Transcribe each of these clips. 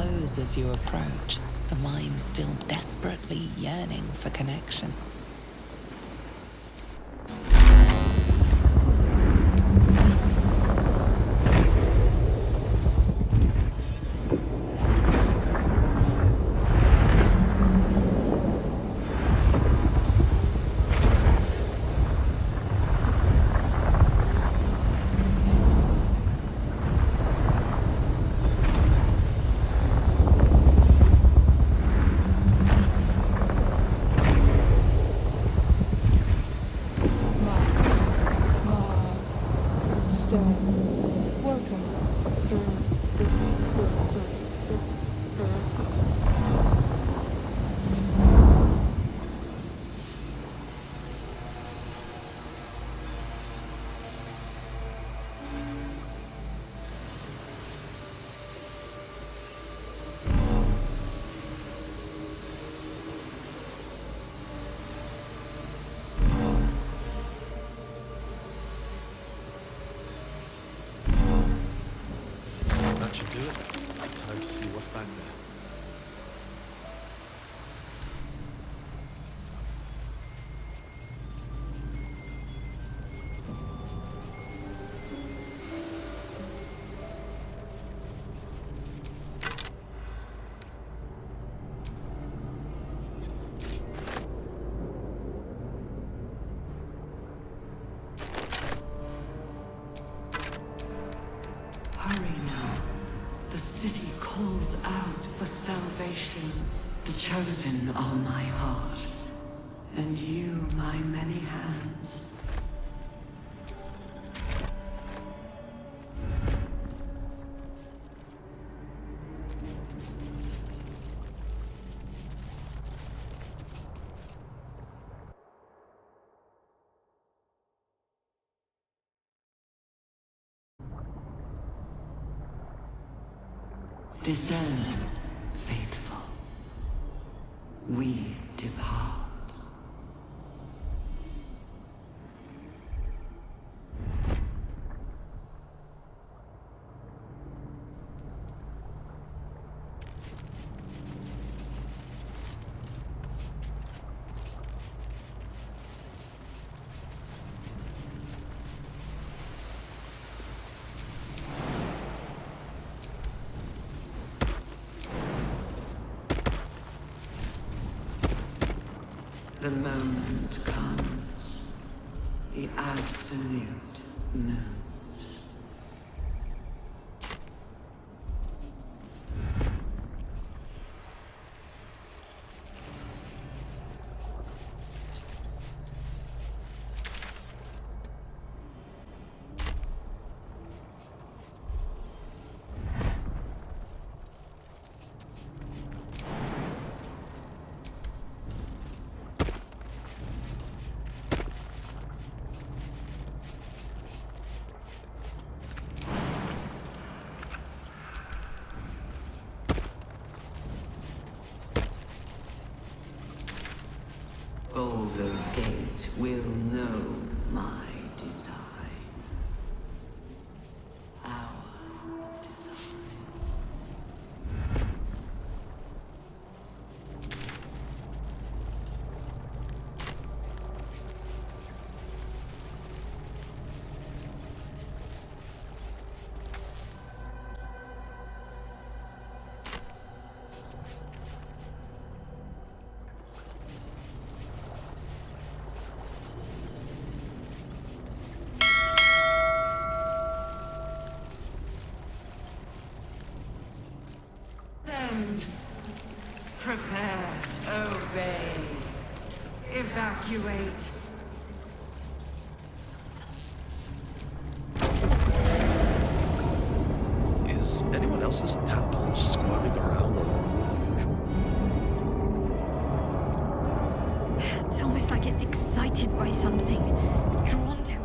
glows as you approach, the mind still desperately yearning for connection. That should do it. Time to see what's back there. Hurry now. The city calls out for salvation. The chosen are my heart, and you my many hands. Discern, faithful. We depart. The moment comes. The absolute moves. Baldurs Gate will know my design. Our design. Send. Prepare. Obey. Evacuate. Is anyone else's tadpole squirming around a lot more than usual? It's almost like it's excited by something, drawn to it.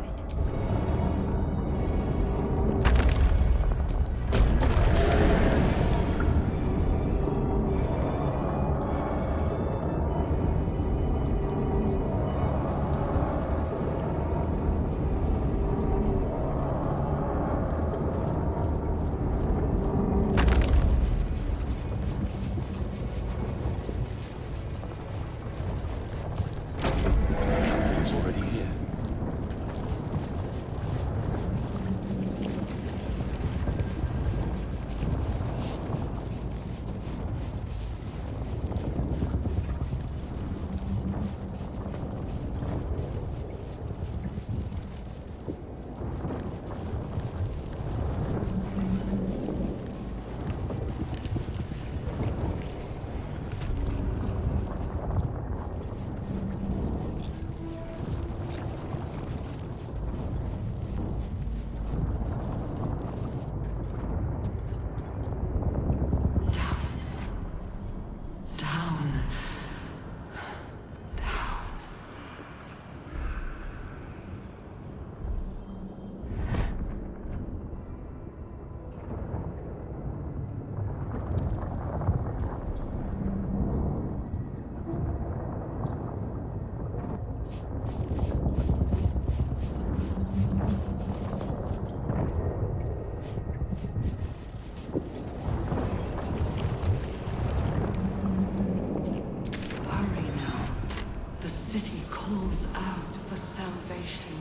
calls out for salvation.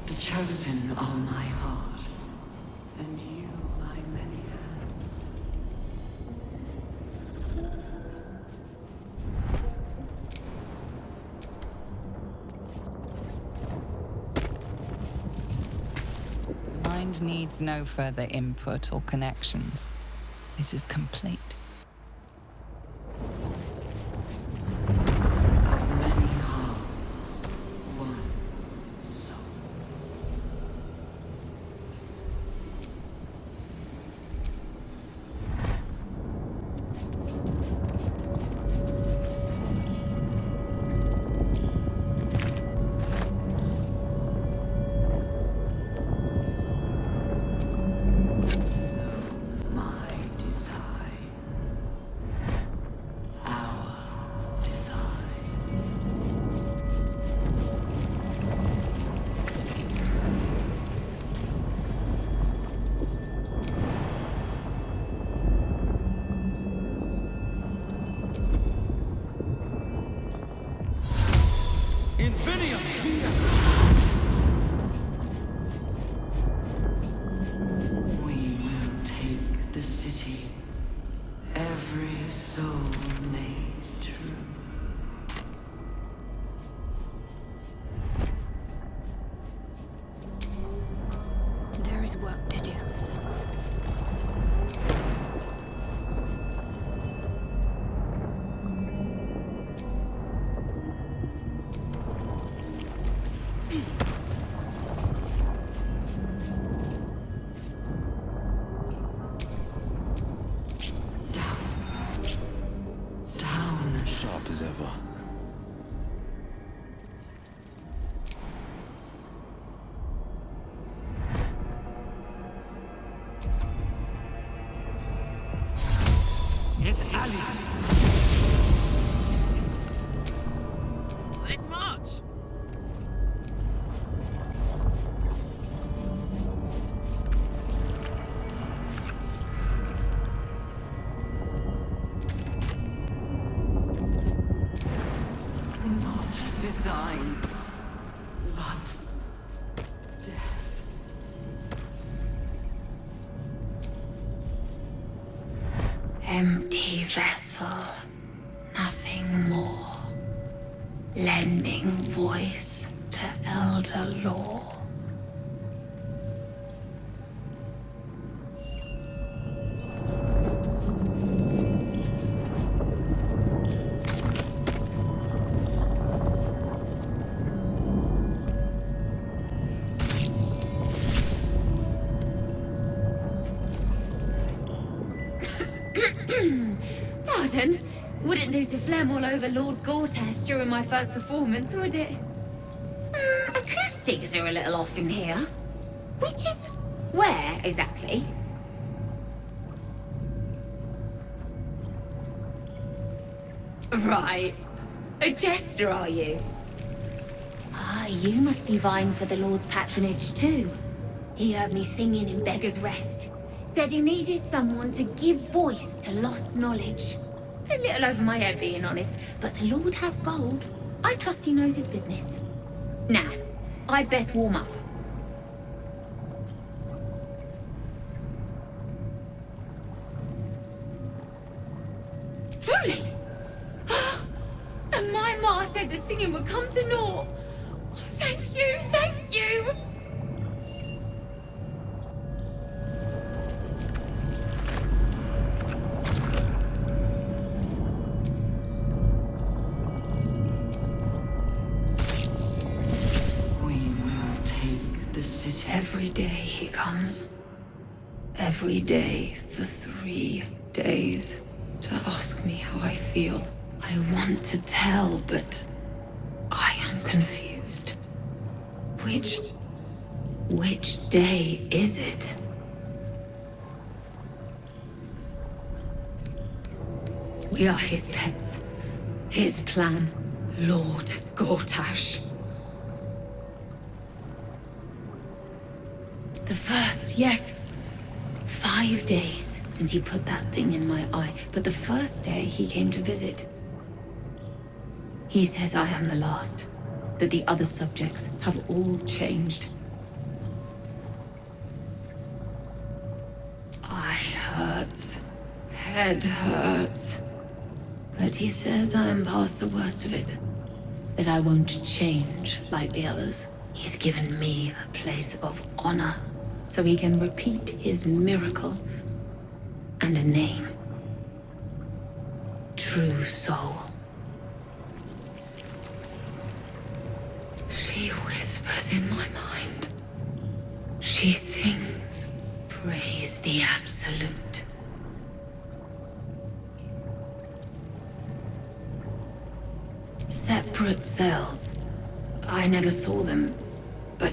The chosen are my heart, and you my many hands. The mind needs no further input or connections. It is complete. Of many hearts, one soul. My design. Our design. We will take the city, every soul made true. There is work to do. Down. Sharp as ever. Get Ali. Let's march! Not design, but death. Empty vessel, nothing more. Lending voice to elder law. Pardon? Wouldn't do to phlegm all over Lord Gortash during my first performance, would it? Acoustics are a little off in here. Which is where, exactly? Right. A jester, are you? Ah, you must be vying for the Lord's patronage too. He heard me singing in Beggar's Rest. Said he needed someone to give voice to lost knowledge. A little over my head, being honest, but the Lord has gold. I trust he knows his business. Now, I'd best warm up. Truly? And my ma said the singing would come to naught. Oh, thank you, thank you! We will take the city. Every day he comes. Every day for 3 days to ask me how I feel. I want to tell, but I am confused. Which day is it? We are his pets. His plan. Lord Gortash. The first, yes. 5 days since he put that thing in my eye, but the first day he came to visit. He says I am the last. that the other subjects have all changed. Eye hurts. Head hurts. But he says I'm past the worst of it. That I won't change like the others. He's given me a place of honor, so he can repeat his miracle and a name. True soul. She whispers in my mind. She sings, praise the Absolute. Separate cells. I never saw them, but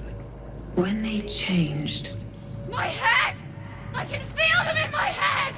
when they changed... My head! I can feel them in my head!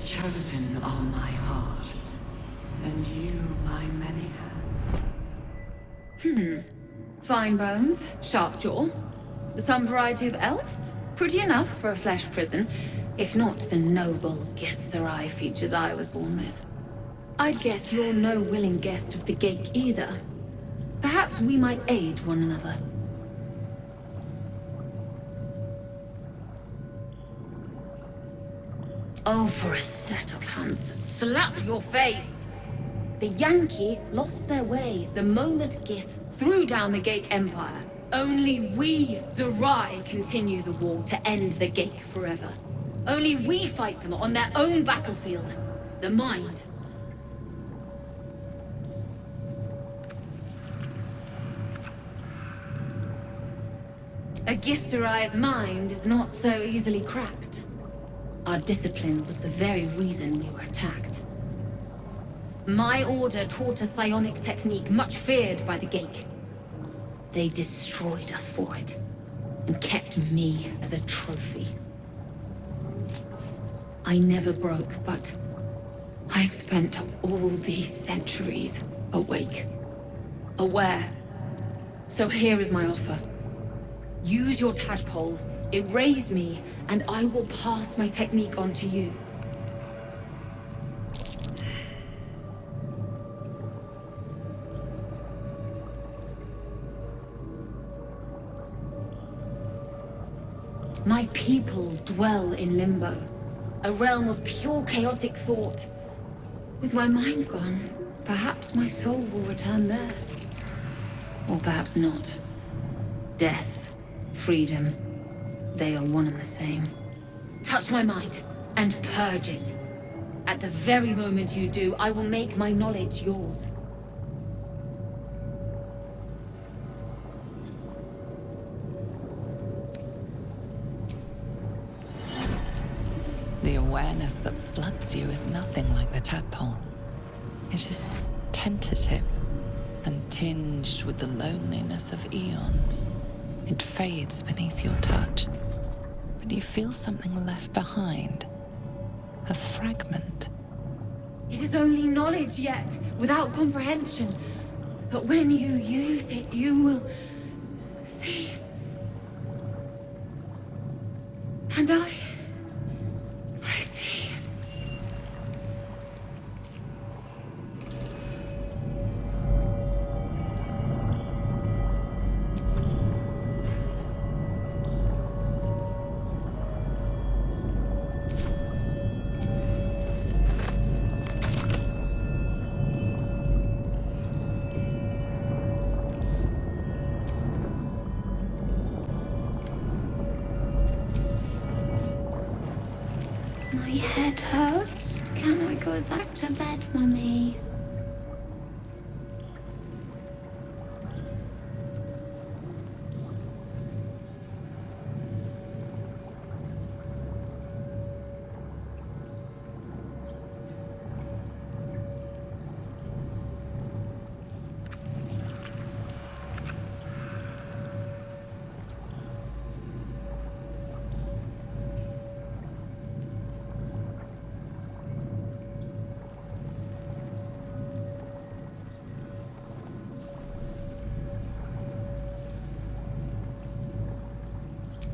Chosen are my heart, and you my many. Fine bones, sharp jaw. Some variety of elf? Pretty enough for a flesh prison, if not the noble Githzerai features I was born with. I'd guess you're no willing guest of the Gate either. Perhaps we might aid one another. Oh, for a set of hands to slap your face! The Yankee lost their way the moment Gith threw down the Gate Empire. Only we, Zerai, continue the war to end the Gate forever. Only we fight them on their own battlefield. The mind. A Githzerai's mind is not so easily cracked. Our discipline was the very reason we were attacked. My order taught a psionic technique much feared by the Gate. They destroyed us for it, and kept me as a trophy. I never broke, but I've spent all these centuries awake, aware. So here is my offer. Use your tadpole, erase me, and I will pass my technique on to you. My people dwell in limbo, a realm of pure chaotic thought. With my mind gone, perhaps my soul will return there. Or perhaps not. Death, freedom, they are one and the same. Touch my mind, and purge it. At the very moment you do, I will make my knowledge yours. The awareness that floods you is nothing like the tadpole. It is tentative and tinged with the loneliness of eons. It fades beneath your touch, but you feel something left behind. A fragment. It is only knowledge yet, without comprehension. But when you use it, you will see. And I see. go back to bed, Mummy.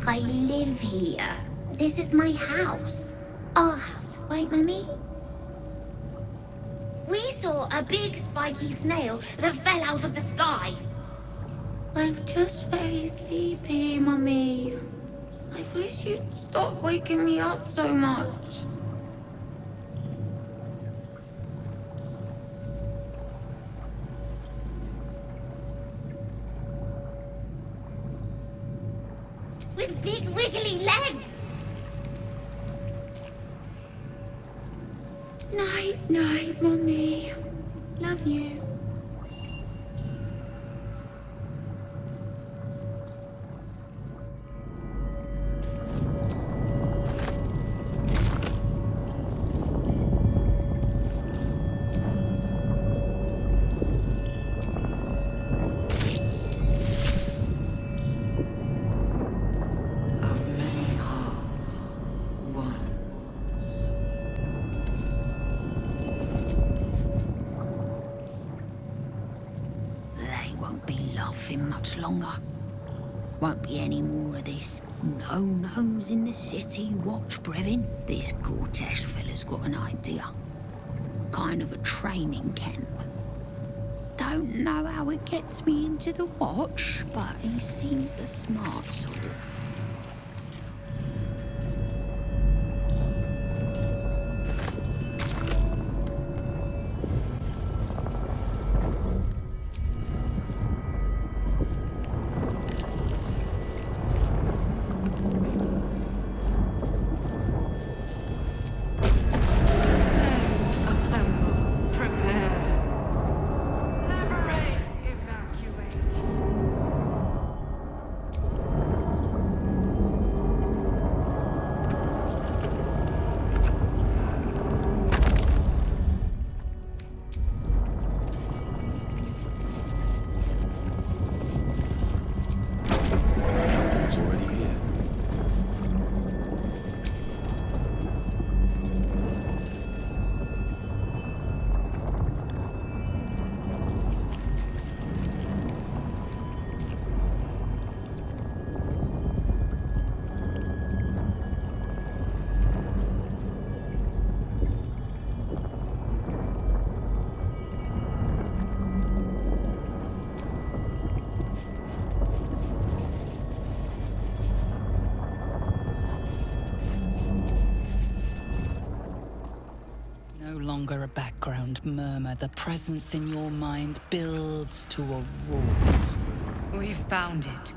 I live here. This is my house. Our house, right, Mummy? We saw a big spiky snail that fell out of the sky. I'm just very sleepy, Mummy. I wish you'd stop waking me up so much. With big wiggly legs. Night, night, Mummy. Love you. Much longer. Won't be any more of this. No gnomes in the city. Watch, Brevin. This Gortash fella's got an idea. Kind of a training camp. Don't know how it gets me into the watch, but he seems the smart sort. Longer a background murmur. The presence in your mind builds to a roar. We've found it.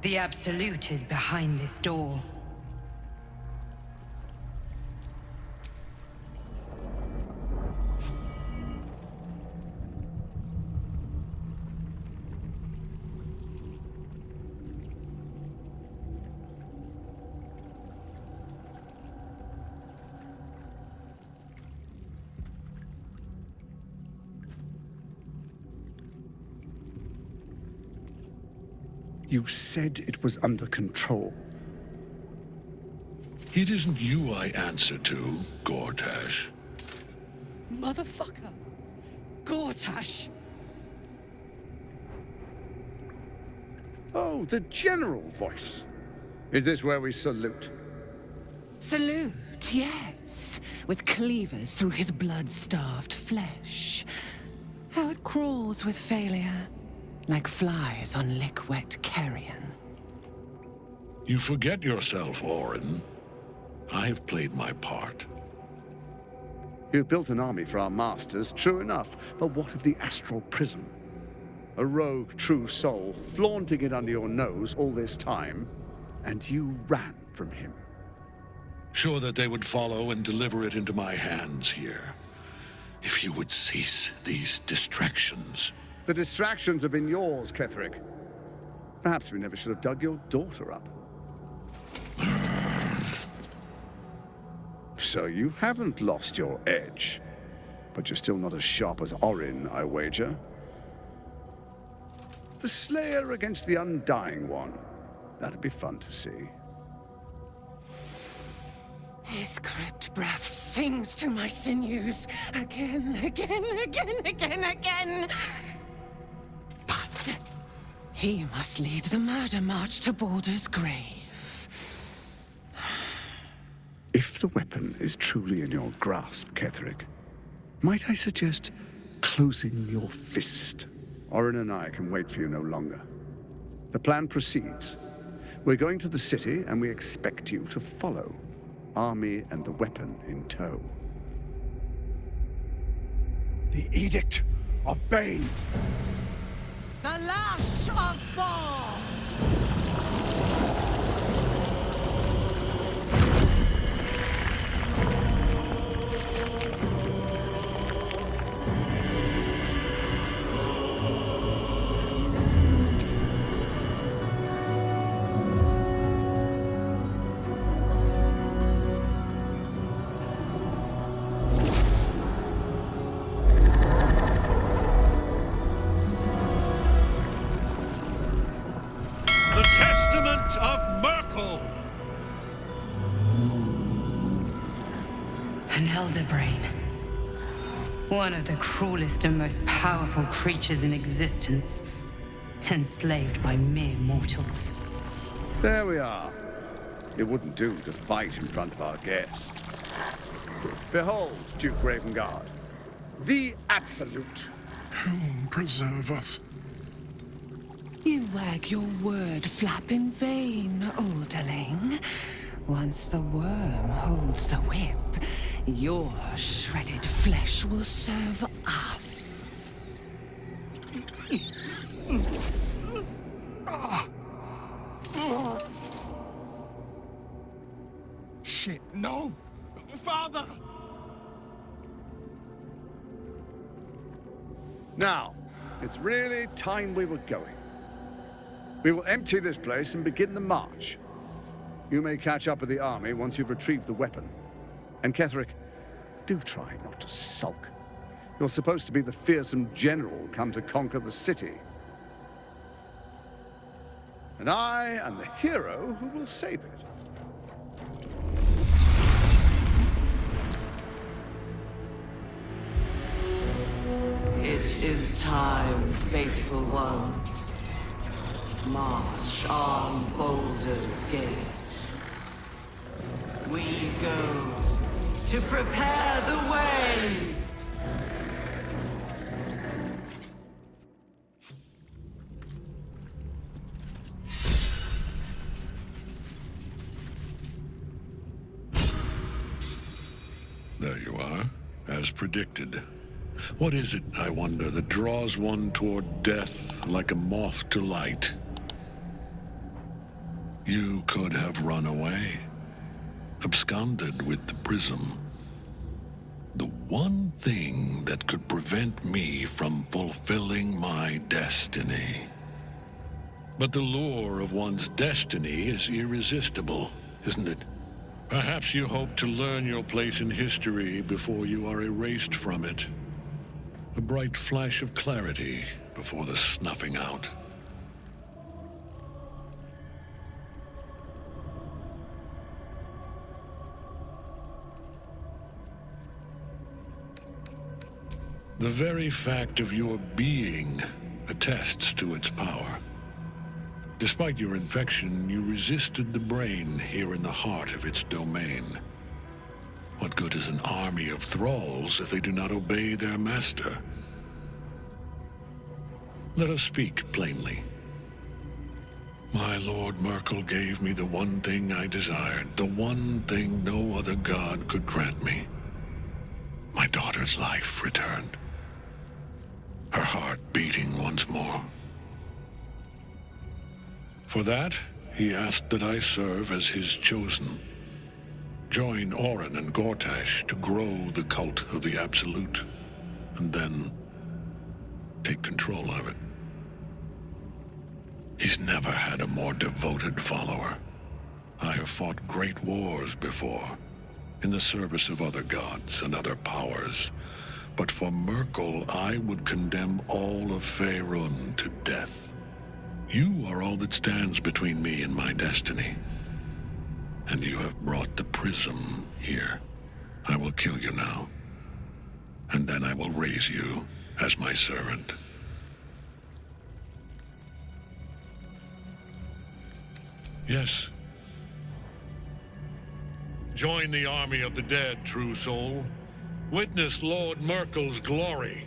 The Absolute is behind this door. You said it was under control. It isn't you I answer to, Gortash. Motherfucker! Gortash! Oh, the general voice. Is this where we salute? Salute, yes. With cleavers through his blood-starved flesh. How it crawls with failure. Like flies on lick-wet carrion. You forget yourself, Orin. I've played my part. You've built an army for our masters, true enough. But what of the astral prism? A rogue true soul flaunting it under your nose all this time, and you ran from him. Sure that they would follow and deliver it into my hands here. if you would cease these distractions. The distractions have been yours, Ketherick. Perhaps we never should have dug your daughter up. So you haven't lost your edge, but you're still not as sharp as Orin, I wager. The Slayer against the Undying One. That'd be fun to see. His crypt breath sings to my sinews again, again, again, again, again. But he must lead the murder march to Baldur's grave. If the weapon is truly in your grasp, Ketherick, might I suggest closing your fist? Orin and I can wait for you no longer. The plan proceeds. We're going to the city, and we expect you to follow. Army and the weapon in tow. The Edict of Bane! The Lash of Thor! The Testament of Merkel! An elder brain. One of the cruelest and most powerful creatures in existence. Enslaved by mere mortals. There we are. It wouldn't do to fight in front of our guest. Behold, Duke Ravengard, the Absolute. Whom preserve us? You wag your word flap in vain, olderling. Once the worm holds the whip, your shredded flesh will serve us. Shit, no! Father! Now, it's really time we were going. We will empty this place and begin the march. You may catch up with the army once you've retrieved the weapon. And Ketherick, do try not to sulk. You're supposed to be the fearsome general come to conquer the city. And I am the hero who will save it. It is time, faithful ones. March on Baldur's Gate. We go to prepare the way! There you are, as predicted. What is it, I wonder, that draws one toward death like a moth to light? You could have run away, absconded with the prism. The one thing that could prevent me from fulfilling my destiny. But the lure of one's destiny is irresistible, isn't it? Perhaps you hope to learn your place in history before you are erased from it. A bright flash of clarity before the snuffing out. The very fact of your being attests to its power. Despite your infection, you resisted the brain here in the heart of its domain. What good is an army of thralls if they do not obey their master? Let us speak plainly. My Lord Merkel gave me the one thing I desired, the one thing no other god could grant me. My daughter's life returned. Her heart beating once more. For that, he asked that I serve as his chosen. Join Orin and Gortash to grow the cult of the Absolute. and then take control of it. He's never had a more devoted follower. I have fought great wars before, in the service of other gods and other powers, but for Myrkul, I would condemn all of Faerun to death. You are all that stands between me and my destiny. And you have brought the prism here. I will kill you now. And then I will raise you as my servant. Yes. Join the army of the dead, true soul. Witness Lord Myrkul's glory.